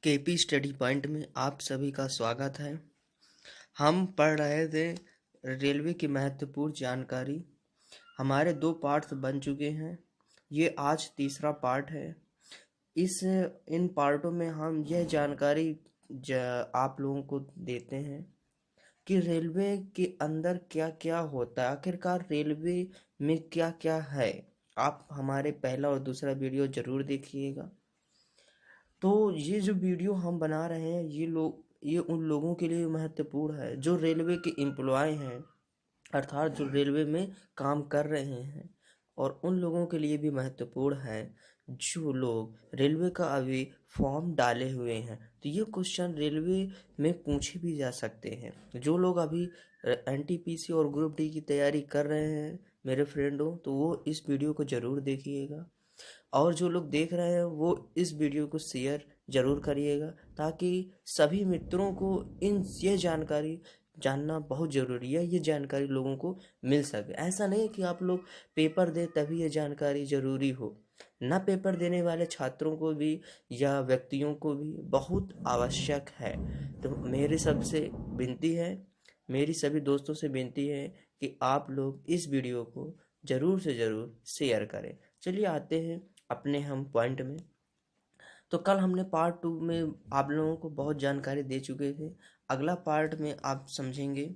KP study point में आप सभी का स्वागत है। हम पढ़ रहे थे रेलवे की महत्वपूर्ण जानकारी। हमारे 2 पार्ट्स बन चुके हैं। ये आज तीसरा पार्ट है। इन पार्टों में हम यह जानकारी आप लोगों को देते हैं कि रेलवे के अंदर क्या क्या होता है, आखिरकार रेलवे में क्या क्या है। आप हमारे पहला और दूसरा वीडियो जरूर देखिएगा। तो ये जो वीडियो हम बना रहे हैं ये उन लोगों के लिए महत्वपूर्ण है जो रेलवे के एम्प्लॉय हैं, अर्थात जो रेलवे में काम कर रहे हैं, और उन लोगों के लिए भी महत्वपूर्ण है जो लोग रेलवे का अभी फॉर्म डाले हुए हैं। तो ये क्वेश्चन रेलवे में पूछे भी जा सकते हैं। जो लोग अभी एनटीपीसी और ग्रुप डी की तैयारी कर रहे हैं मेरे फ्रेंडों, तो वो इस वीडियो को ज़रूर देखिएगा। और जो लोग देख रहे हैं वो इस वीडियो को शेयर जरूर करिएगा ताकि सभी मित्रों को ये जानकारी जानना बहुत ज़रूरी है। ये जानकारी लोगों को मिल सके। ऐसा नहीं कि आप लोग पेपर दे तभी ये जानकारी ज़रूरी हो। ना पेपर देने वाले छात्रों को भी या व्यक्तियों को भी बहुत आवश्यक है। तो मेरी सभी दोस्तों से विनती है कि आप लोग इस वीडियो को ज़रूर से ज़रूर शेयर करें। चलिए आते हैं अपने हम पॉइंट में। तो कल हमने पार्ट 2 में आप लोगों को बहुत जानकारी दे चुके थे। अगला पार्ट में आप समझेंगे।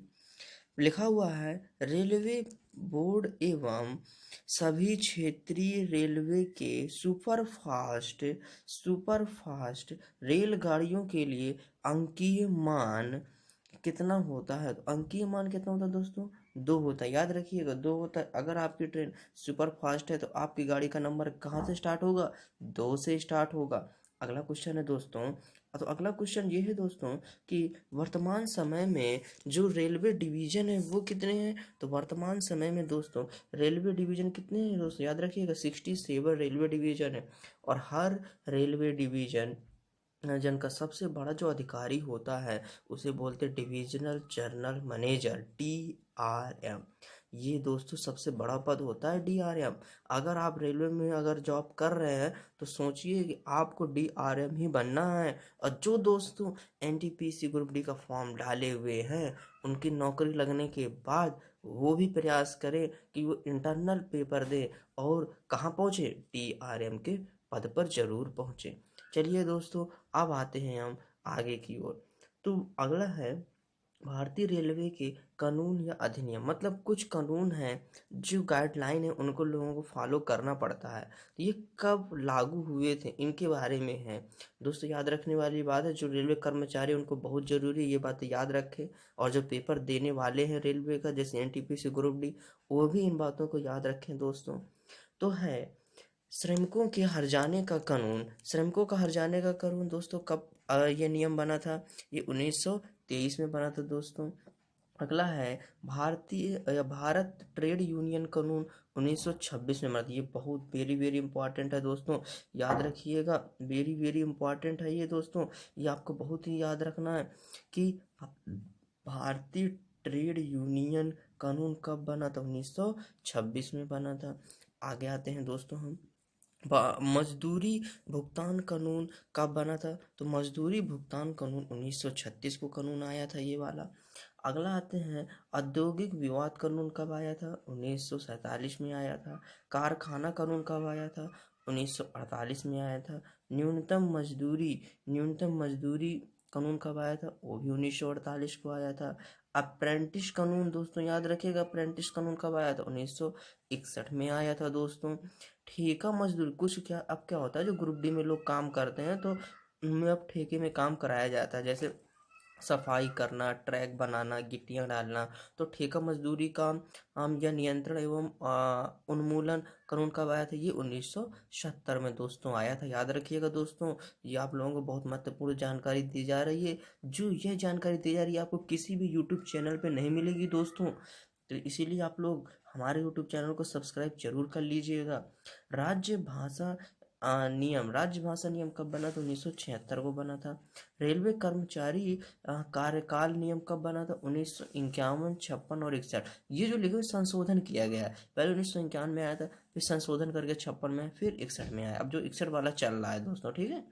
लिखा हुआ है रेलवे बोर्ड एवं सभी क्षेत्रीय रेलवे के सुपरफास्ट रेलगाड़ियों के लिए अंकीय मान कितना होता है। तो अंकीय मान कितना होता है दोस्तों? 2 होता है। याद रखिएगा 2 होता है। अगर आपकी ट्रेन सुपर फास्ट है तो आपकी गाड़ी का नंबर कहाँ से स्टार्ट होगा? 2 से स्टार्ट होगा। अगला क्वेश्चन है दोस्तों, तो अगला क्वेश्चन ये है दोस्तों कि वर्तमान समय में जो रेलवे डिवीजन है वो कितने हैं। तो वर्तमान समय में दोस्तों रेलवे डिवीजन कितने हैं दोस्तों? याद रखिएगा 67 रेलवे डिवीजन है। और हर रेलवे डिवीजन का सबसे बड़ा जो अधिकारी होता है उसे बोलते हैं डिविजनल जनरल मैनेजर, DRM। ये दोस्तों सबसे बड़ा पद होता है DRM। अगर आप रेलवे में अगर जॉब कर रहे हैं तो सोचिए कि आपको DRM ही बनना है। और जो दोस्तों NTPC ग्रुप डी का फॉर्म डाले हुए हैं उनकी नौकरी लगने के बाद वो भी प्रयास करें कि वो इंटरनल पेपर दे और कहाँ पहुँचे? DRM के पद पर जरूर पहुँचे। चलिए दोस्तों अब आते हैं हम आगे की ओर। तो अगला है भारतीय रेलवे के कानून या अधिनियम, मतलब कुछ कानून हैं जो गाइडलाइन है उनको लोगों को फॉलो करना पड़ता है। तो ये कब लागू हुए थे इनके बारे में है दोस्तों। याद रखने वाली बात है, जो रेलवे कर्मचारी उनको बहुत ज़रूरी है ये बातें याद रखें। और जो पेपर देने वाले हैं रेलवे का जैसे NTPC ग्रुप डी, वो भी इन बातों को याद रखें दोस्तों। तो है श्रमिकों के हर्जाने का कानून। श्रमिकों का हर्जाने का कानून दोस्तों कब ये नियम बना था? ये 1923 में बना था दोस्तों। अगला है भारत ट्रेड यूनियन कानून 1926 में बना था। ये बहुत वेरी वेरी इंपॉर्टेंट है दोस्तों, याद रखिएगा। वेरी वेरी इंपॉर्टेंट है ये दोस्तों, ये आपको बहुत ही याद रखना है कि भारतीय ट्रेड यूनियन कानून कब बना था? 1926 में बना था। आगे आते हैं दोस्तों हम मजदूरी भुगतान कानून कब बना था? तो मजदूरी भुगतान कानून 1936 को कानून आया था ये वाला। अगला आते हैं औद्योगिक विवाद कानून कब आया था? 1947 में आया था। कारखाना कानून कब आया था? 1948 में आया था। न्यूनतम मजदूरी कानून कब आया था? वो भी 1948 को आया था। अप्रेंटिस कानून दोस्तों याद रखिएगा, अप्रेंटिस कानून कब आया था? 1961 में आया था दोस्तों। ठेका मजदूरी अब क्या होता है, जो ग्रुप डी में लोग काम करते हैं तो उनमें अब ठेके में काम कराया जाता है, जैसे सफाई करना, ट्रैक बनाना, गिट्टियां डालना। तो ठेका मजदूरी का या नियंत्रण एवं उन्मूलन कानून कब आया था? ये 1970 में दोस्तों आया था। याद रखिएगा दोस्तों, ये आप लोगों को बहुत महत्वपूर्ण जानकारी दी जा रही है। जो यह जानकारी दी जा रही है आपको किसी भी यूट्यूब चैनल पे नहीं मिलेगी दोस्तों। तो इसीलिए आप लोग हमारे यूट्यूब चैनल को सब्सक्राइब जरूर कर लीजिएगा। राज्य भाषा नियम कब बना था? 1976 को बना था। रेलवे कर्मचारी कार्यकाल नियम कब बना था? 1951, 56 और 61। ये जो लिखे संशोधन किया गया है, पहले 1951 में आया था, फिर संशोधन करके 56 में, फिर 61 में आया। अब जो 61 वाला चल रहा है दोस्तों, ठीक है।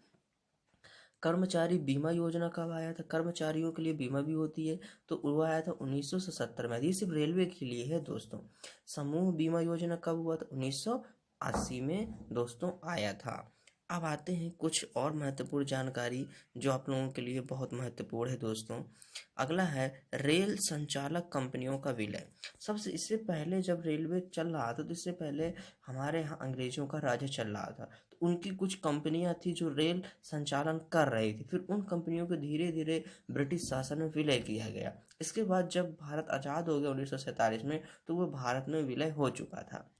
कर्मचारी बीमा योजना कब आया था? कर्मचारियों के लिए बीमा भी होती है, तो वो आया था 1977 में। ये सिर्फ रेलवे के लिए है दोस्तों। समूह बीमा योजना कब हुआ था? 1980 में दोस्तों आया था। अब आते हैं कुछ और महत्वपूर्ण जानकारी जो आप लोगों के लिए बहुत महत्वपूर्ण है दोस्तों। अगला है रेल संचालक कंपनियों का विलय। सबसे इससे पहले जब रेलवे चल रहा था, तो इससे पहले हमारे यहाँ अंग्रेजों का राज्य चल रहा था, तो उनकी कुछ कंपनियां थी जो रेल संचालन कर रही थी। फिर उन कंपनियों को धीरे धीरे ब्रिटिश शासन में विलय किया गया। इसके बाद जब भारत आज़ाद हो गया 1947 में, तो वो भारत में विलय हो चुका था।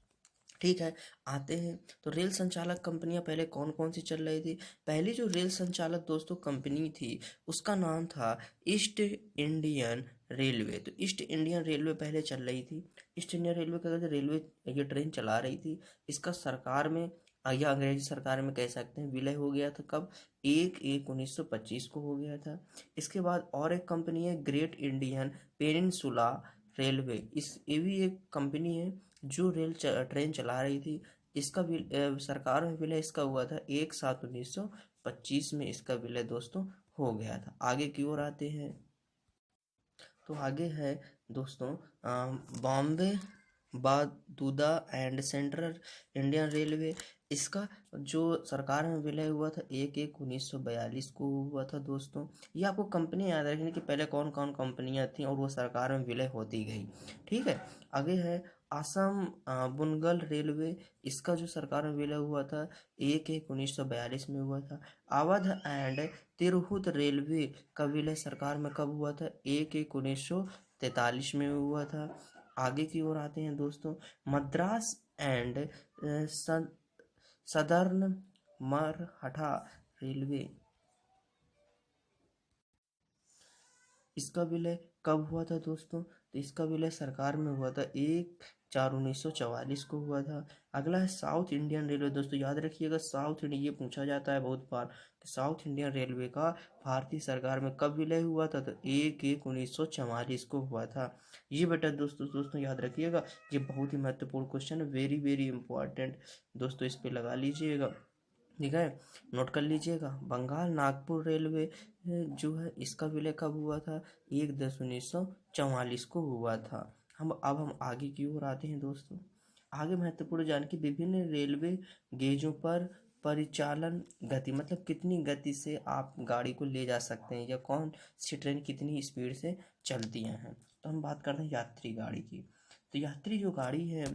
ठीक है, आते हैं तो रेल संचालक कंपनियां पहले कौन कौन सी चल रही थी। पहली जो रेल संचालक दोस्तों कंपनी थी, उसका नाम था ईस्ट इंडियन रेलवे। तो ईस्ट इंडियन रेलवे पहले चल रही थी। ईस्ट इंडियन रेलवे का रेलवे ये ट्रेन चला रही थी। इसका सरकार में या अंग्रेजी सरकार में कह सकते हैं विलय हो गया था। कब? 1/1/1925 को हो गया था। इसके बाद और एक कंपनी है ग्रेट इंडियन पेनिनसुला रेलवे। ये भी एक कंपनी है जो ट्रेन चला रही थी। इसका भी सरकार में विलय इसका हुआ था 1/7/1925 में। इसका विलय दोस्तों हो गया था। आगे की ओर आते हैं तो आगे है दोस्तों Bombay Baroda and central Indian railway. इसका जो सरकार में विलय हुआ था 1/1/1942 को हुआ था दोस्तों। ये आपको कंपनी याद रखनी कि पहले कौन कौन कंपनियां थी और वो सरकार में विलय होती गई। ठीक है, आगे है असम बुनगल रेलवे। इसका जो सरकार में विलय हुआ था 1/1/1942 में हुआ था। अवध एंड तिरहुत रेलवे का विलय सरकार में कब हुआ था? 1/1/1943 में हुआ था। आगे की ओर आते हैं दोस्तों Madras and southern Marahatta railway. इसका विलय कब हुआ था दोस्तों? तो इसका विलय सरकार में हुआ था 1/4/1944 को हुआ था। अगला है साउथ इंडियन रेलवे। दोस्तों याद रखिएगा, साउथ इंडियन ये पूछा जाता है बहुत बार कि साउथ इंडियन रेलवे का भारतीय सरकार में कब विलय हुआ था? तो 1/1/1944 को हुआ था। ये बेटा दोस्तों याद रखिएगा, ये बहुत ही महत्वपूर्ण क्वेश्चन है, वेरी वेरी इंपॉर्टेंट दोस्तों, इस पे लगा लीजिएगा। ठीक है, नोट कर लीजिएगा। बंगाल नागपुर रेलवे जो है इसका विलय कब हुआ था? 1/10/1944 को हुआ था। अब हम आगे की ओर आते हैं दोस्तों। आगे महत्वपूर्ण जानकारी विभिन्न रेलवे गेजों पर परिचालन गति, मतलब कितनी गति से आप गाड़ी को ले जा सकते हैं या कौन सी ट्रेन कितनी स्पीड से चलती हैं। तो हम बात करते हैं यात्री गाड़ी की। तो यात्री जो गाड़ी है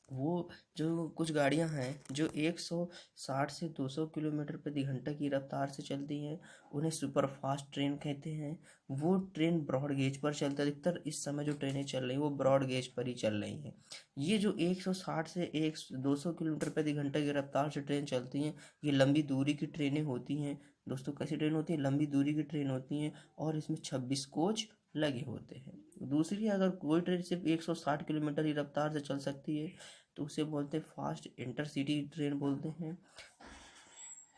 वो जो कुछ गाड़ियां हैं जो 160 से 200 किलोमीटर प्रति घंटा की रफ्तार से चलती हैं, उन्हें सुपर फास्ट ट्रेन कहते हैं। वो ट्रेन ब्रॉड गेज पर चलता है। अधिकतर इस समय जो ट्रेनें चल रही हैं वो ब्रॉड गेज पर ही चल रही हैं। ये जो 160 से 200 किलोमीटर प्रति घंटा की रफ्तार से ट्रेन चलती हैं, ये लंबी दूरी की ट्रेनें होती हैं दोस्तों। कैसी ट्रेन होती है? लंबी दूरी की ट्रेन होती हैं और इसमें 26 कोच लगे होते हैं। दूसरी, अगर कोई ट्रेन सिर्फ 160 किलोमीटर की रफ्तार से चल सकती है तो उसे बोलते हैं फास्ट इंटरसिटी ट्रेन बोलते हैं।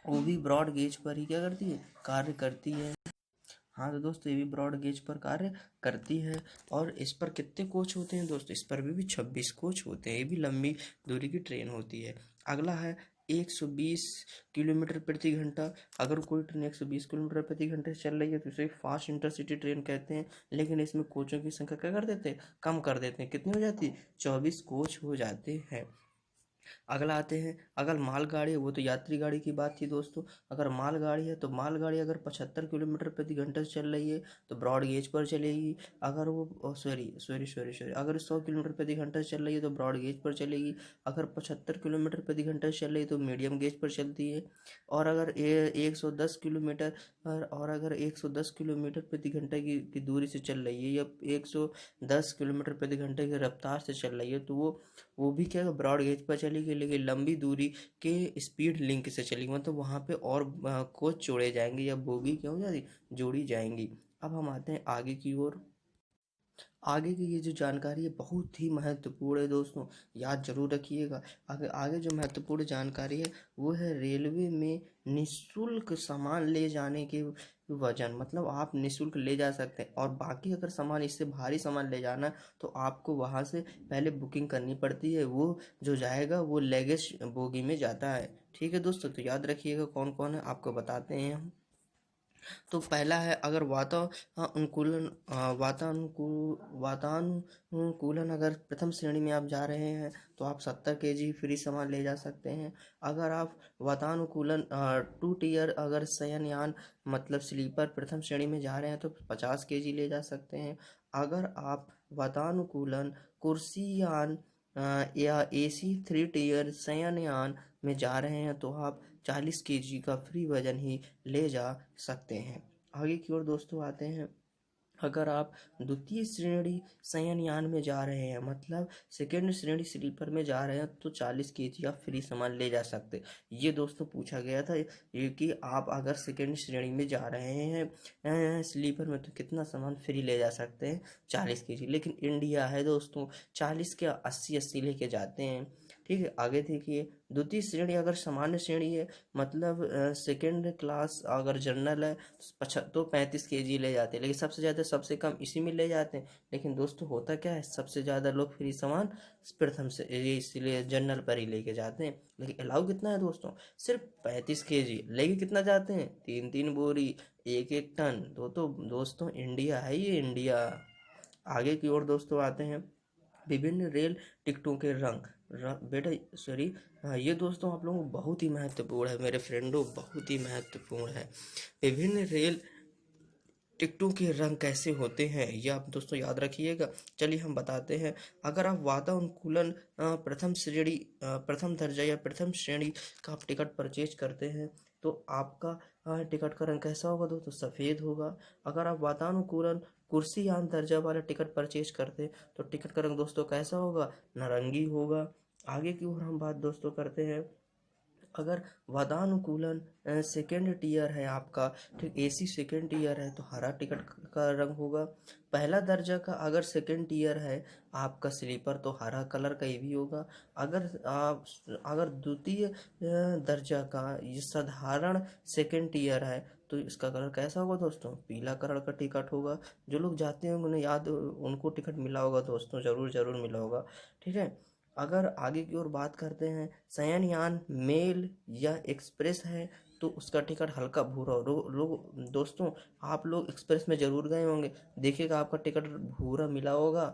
वो भी ब्रॉड गेज पर ही क्या करती है? कार्य करती है। हाँ तो दोस्तों ये भी ब्रॉड गेज पर कार्य करती है। और इस पर कितने कोच होते हैं दोस्तों? इस पर भी 26 कोच होते हैं। ये भी लंबी दूरी की ट्रेन होती है। अगला है 120 किलोमीटर प्रति घंटा। अगर कोई ट्रेन 120 किलोमीटर प्रति घंटे से चल रही है तो इसे फास्ट इंटरसिटी ट्रेन कहते हैं। लेकिन इसमें कोचों की संख्या क्या कर देते हैं? कम कर देते हैं। कितनी हो जाती है? 24 कोच हो जाते हैं। अगला आते हैं, अगर मालगाड़ी है, वो तो यात्री गाड़ी की बात थी दोस्तों। अगर मालगाड़ी है तो मालगाड़ी अगर 75 किलोमीटर प्रति घंटे से चल रही है तो ब्रॉड गेज पर चलेगी। अगर वो सॉरी अगर 100 किलोमीटर प्रति घंटे से चल रही है तो ब्रॉड गेज पर चलेगी। अगर 75 किलोमीटर प्रति घंटे से चल रही है तो मीडियम गेज पर चलती है। और अगर 110 किलोमीटर और अगर 110 किलोमीटर प्रति घंटे की दूरी से चल रही है या 110 किलोमीटर प्रति घंटे की रफ्तार से चल रही है तो वो भी क्या ब्रॉड गेज पर चलेगी। लेकिन लंबी दूरी के स्पीड लिंक से चलेगी, मतलब वहाँ पे और कोच जोड़े जाएंगे या बोगी क्या हो जाती जोड़ी जाएंगी। अब हम आते हैं आगे की ओर। आगे की ये जो जानकारी है बहुत ही महत्वपूर्ण है दोस्तों, याद जरूर रखिएगा। आगे जो महत्वपूर्ण जानकारी है वो है रेलवे में निःशुल्क सामान ले जाने के वजन, मतलब आप निःशुल्क ले जा सकते हैं। और बाकी अगर सामान इससे भारी सामान ले जाना तो आपको वहाँ से पहले बुकिंग करनी पड़ती है। वो जो जाएगा वो लगेज बोगी में जाता है। ठीक है दोस्तों, तो याद रखिएगा कौन कौन है आपको बताते हैं हम। तो पहला है, अगर वातानुकूलन अगर प्रथम श्रेणी में आप जा रहे हैं तो आप 70 kg फ्री सामान ले जा सकते हैं। अगर आप वातानुकूलन 2 टियर अगर शयनयान मतलब स्लीपर प्रथम श्रेणी में जा रहे हैं तो 50 kg ले जा सकते हैं। अगर आप वातानुकूलन कुर्सीयान या AC 3 टियर शयनयान में जा रहे हैं तो आप 40 kg का फ्री वजन ही ले जा सकते हैं। आगे की ओर दोस्तों आते हैं, अगर आप द्वितीय श्रेणी शयनयान में जा रहे हैं मतलब सेकेंड श्रेणी स्लीपर में जा रहे हैं तो 40 kg आप फ्री सामान ले जा सकते। ये दोस्तों पूछा गया था ये कि आप अगर सेकेंड श्रेणी में जा रहे हैं स्लीपर में तो कितना सामान फ्री ले जा सकते हैं, 40 kg। लेकिन इंडिया है दोस्तों, 40 क्या 80 लेके जाते हैं। ठीक है, आगे देखिए, द्वितीय श्रेणी अगर सामान्य श्रेणी है मतलब सेकेंड क्लास अगर जनरल है तो 35 kg ले जाते हैं, लेकिन सबसे ज़्यादा सबसे कम इसी में ले जाते हैं। लेकिन दोस्तों होता क्या है, सबसे ज़्यादा लोग फ्री सामान प्रथम से ये इसलिए जनरल पर ही लेके जाते हैं। लेकिन अलाउ कितना है दोस्तों, सिर्फ 35 kg। लेके कितना जाते हैं, 3-3 बोरी, 1-1 टन। तो दोस्तों इंडिया है ये, इंडिया। आगे की ओर दोस्तों आते हैं, विभिन्न रेल टिकटों के बेटा सॉरी, ये दोस्तों आप लोगों को बहुत ही महत्वपूर्ण है मेरे फ्रेंडों, बहुत ही महत्वपूर्ण है। विभिन्न रेल टिकटों के रंग कैसे होते हैं ये आप दोस्तों याद रखिएगा। चलिए हम बताते हैं, अगर आप वातानुकूलन प्रथम दर्जा या प्रथम श्रेणी का आप टिकट परचेज करते हैं तो आपका टिकट का रंग कैसा होगा दोस्तों, सफ़ेद होगा। अगर आप वातानुकूलन कुर्सीयान दर्जा वाला टिकट परचेज करते हैं तो टिकट का रंग दोस्तों कैसा होगा, नारंगी होगा। आगे की ओर हम बात दोस्तों करते हैं, अगर वातानुकूलन सेकेंड टियर है आपका, ठीक, AC सेकेंड टियर है तो हरा टिकट का रंग होगा। पहला दर्जा का अगर सेकेंड टियर है आपका स्लीपर तो हरा कलर का ये भी होगा। अगर द्वितीय दर्जा का ये साधारण सेकेंड टियर है तो इसका कलर कैसा होगा दोस्तों, पीला कलर का टिकट होगा। जो लोग जाते हैं उनको टिकट मिला होगा दोस्तों, ज़रूर मिला होगा। ठीक है, अगर आगे की ओर बात करते हैं, शयनयान मेल या एक्सप्रेस है तो उसका टिकट हल्का भूरा लोग दोस्तों, आप लोग एक्सप्रेस में ज़रूर गए होंगे, देखिएगा आपका टिकट भूरा मिला होगा।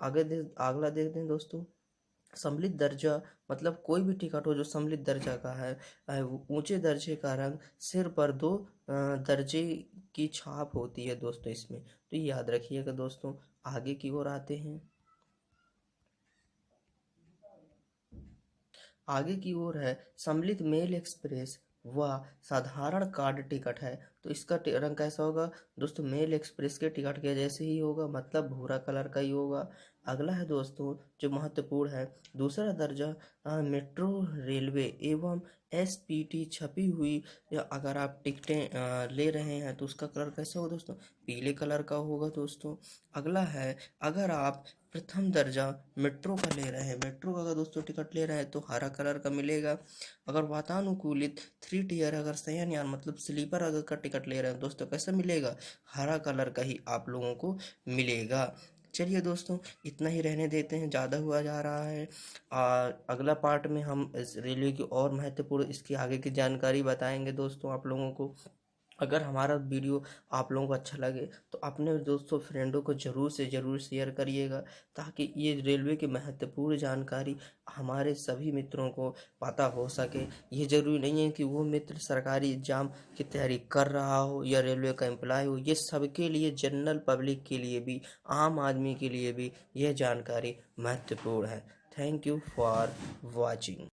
अगला देखते हैं दोस्तों, सम्मिलित दर्जा मतलब कोई भी टिकट हो जो सम्मिलित दर्जा का है, ऊंचे दर्जे का रंग सिर पर 2 दर्जे की छाप होती है दोस्तों इसमें, तो ये याद रखिएगा दोस्तों। आगे की ओर आते हैं, आगे की ओर है सम्मिलित मेल एक्सप्रेस व साधारण कार्ड टिकट है तो इसका रंग कैसा होगा दोस्तों, मेल एक्सप्रेस के टिकट के जैसे ही होगा, मतलब भूरा कलर का ही होगा। अगला है दोस्तों जो महत्वपूर्ण है, दूसरा दर्जा मेट्रो रेलवे एवं SPT छपी हुई या अगर आप टिकटें ले रहे हैं तो उसका कलर कैसा होगा दोस्तों, पीले कलर का होगा दोस्तों। अगला है, अगर आप प्रथम दर्जा मेट्रो का ले रहे हैं, मेट्रो का अगर दोस्तों टिकट ले रहे हैं तो हरा कलर का मिलेगा। अगर वातानुकूलित 3 टियर अगर शयनयान मतलब स्लीपर अगर का टिकट ले रहे हैं दोस्तों कैसा मिलेगा, हरा कलर का ही आप लोगों को मिलेगा। चलिए दोस्तों इतना ही रहने देते हैं, ज़्यादा हुआ जा रहा है। अगला पार्ट में हम इस रेलवे की और महत्वपूर्ण इसकी आगे की जानकारी बताएंगे दोस्तों आप लोगों को। अगर हमारा वीडियो आप लोगों को अच्छा लगे तो अपने दोस्तों फ्रेंडों को ज़रूर से ज़रूर शेयर करिएगा, ताकि ये रेलवे की महत्वपूर्ण जानकारी हमारे सभी मित्रों को पता हो सके। ये ज़रूरी नहीं है कि वो मित्र सरकारी एग्जाम की तैयारी कर रहा हो या रेलवे का एम्प्लॉय हो, ये सबके लिए, जनरल पब्लिक के लिए भी, आम आदमी के लिए भी यह जानकारी महत्वपूर्ण है। Thank you for watching.